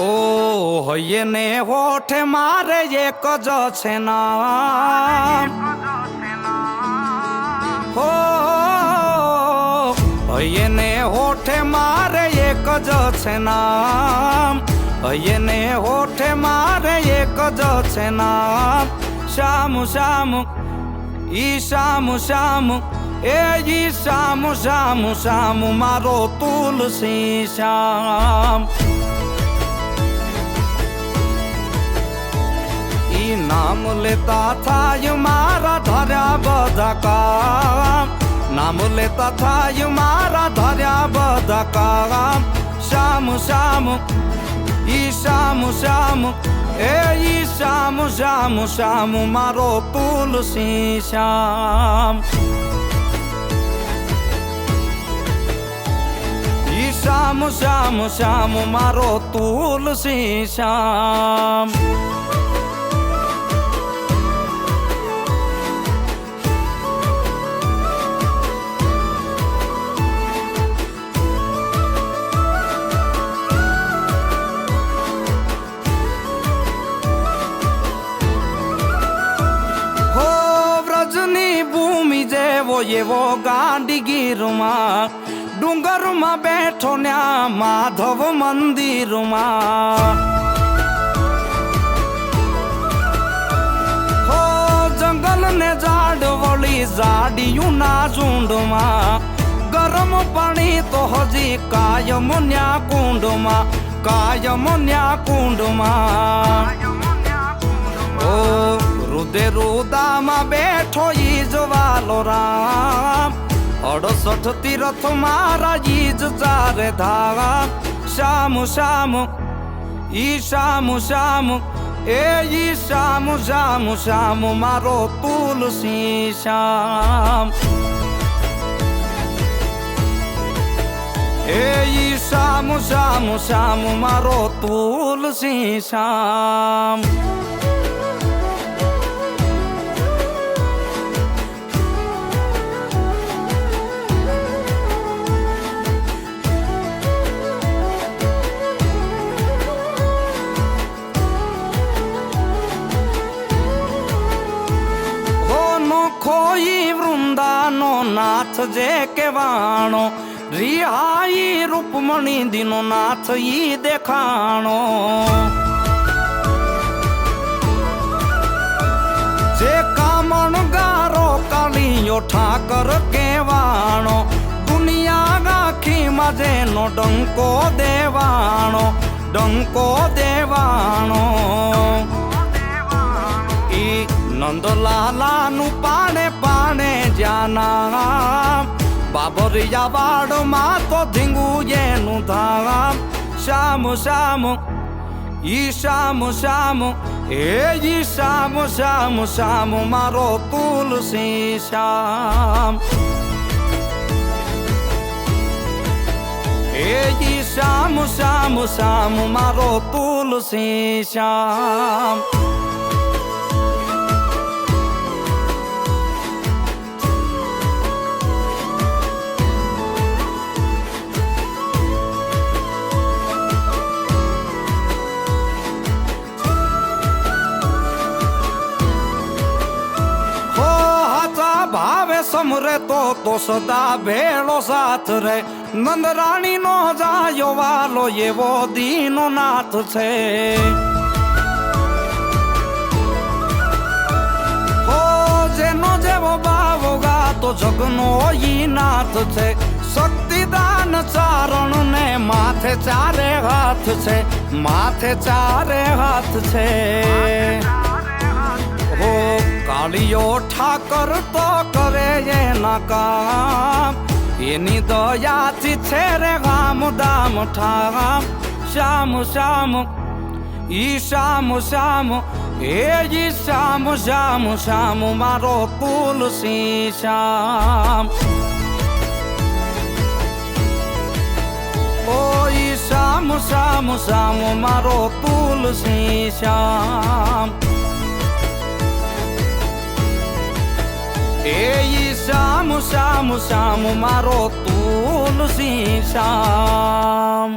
ઓ એને હોઠે મારે એક જ છે નામ, હો એને હોઠે મારે એક જ છે નામ, એને હોઠે મારે એક જ છે નામ. શ્યામ શ્યામ ઈ શ્યામ શ્યામ એ ઈ શ્યામ શ્યામ શ્યામ મારો તુલસી શ્યામ. ઈ નામ લેતા થાય મારા ધાર્યા બધા કામ, નામ લેતા થાય મારા ધાર્યા બધા કામ. શ્યામ શ્યામ ઈ શ્યામ શ્યામ એ ઈ શ્યામ શ્યામ શ્યામ મારો તુલસી શ્યામ. ઈ શ્યામ શ્યામ શ્યામ મારો તુલસી શ્યામ. એવો ગાંડીગીરમાં ડુંગરમાં બેઠો ન્યા માધવ મંદિરમાં, હો જંગલ ને ઝાડ વળી ઝાડિયું ના ઝુંડમાં, ગરમ પાણી તો હજી કાયમ ન્યા કુંડમાં, કાયમ ન્યા કુંડમાં. ઓ રુદે રુદામાં બેઠો ઈ જવાલો રામ, 68 તીરથ મારા ઈ જ ચારે ધામ. શ્યામ શ્યામ ઈ શ્યામ શ્યામ એ ઈ શ્યામ શ્યામ શ્યામ મારો તુલસી શ્યામ. એ ઈ શ્યામ શ્યામ શ્યામ મારો તુલસી શ્યામ. ખોઈ વૃંદાનો નાથ જે કેવાણો, રિહાઈ રૂપમણી દીનો નાથ ઈ દેખાણો. જે કામણ ગારો કાલિયો ઠાકર કેવાણો, દુનિયા આખીમાં જેનો ડંકો દેવાણો, ડંકો દેવાણો. ઈ નંદલાલાનું પાણે પાણે જાના, બાબરિયા વાડમાં તો ધીંગું એનું ધામ. શ્યામ શ્યામ ઈ શ્યામ શ્યામ એ ઈ શ્યામ શ્યામ શ્યામ મારો તુલસી શ્યામ. એ ઈ શ્યામ શ્યામ શ્યામ મારો તુલસી શ્યામ. સમરે તો સદા ભેળો સાથ રે, નંદરાણી નો જાયો વાલો એવો દીનો નાથ છે. હો જેનો જેવો ભાવ ગાતો જગનો ઈ નાથ છે. શક્તિદાન ચારણ ને માથે ચારે હાથ છે, માથે ચારે હાથ છે. હો કાળિયો ઠાકર તો કરે એના કામ, એની દયાથી છે રે ગામ દામ ઠામ. શ્યામ શ્યામ ઈ શ્યામ શ્યામ એ ઈ શ્યામ શ્યામ શ્યામ મારો તુલસી શ્યામ. ઓ ઈ શ્યામ શ્યામ શ્યામ મારો તુલસી શ્યામ. એ ઈ શ્યામ શ્યામ શ્યામ મારો તુલસી શ્યામ.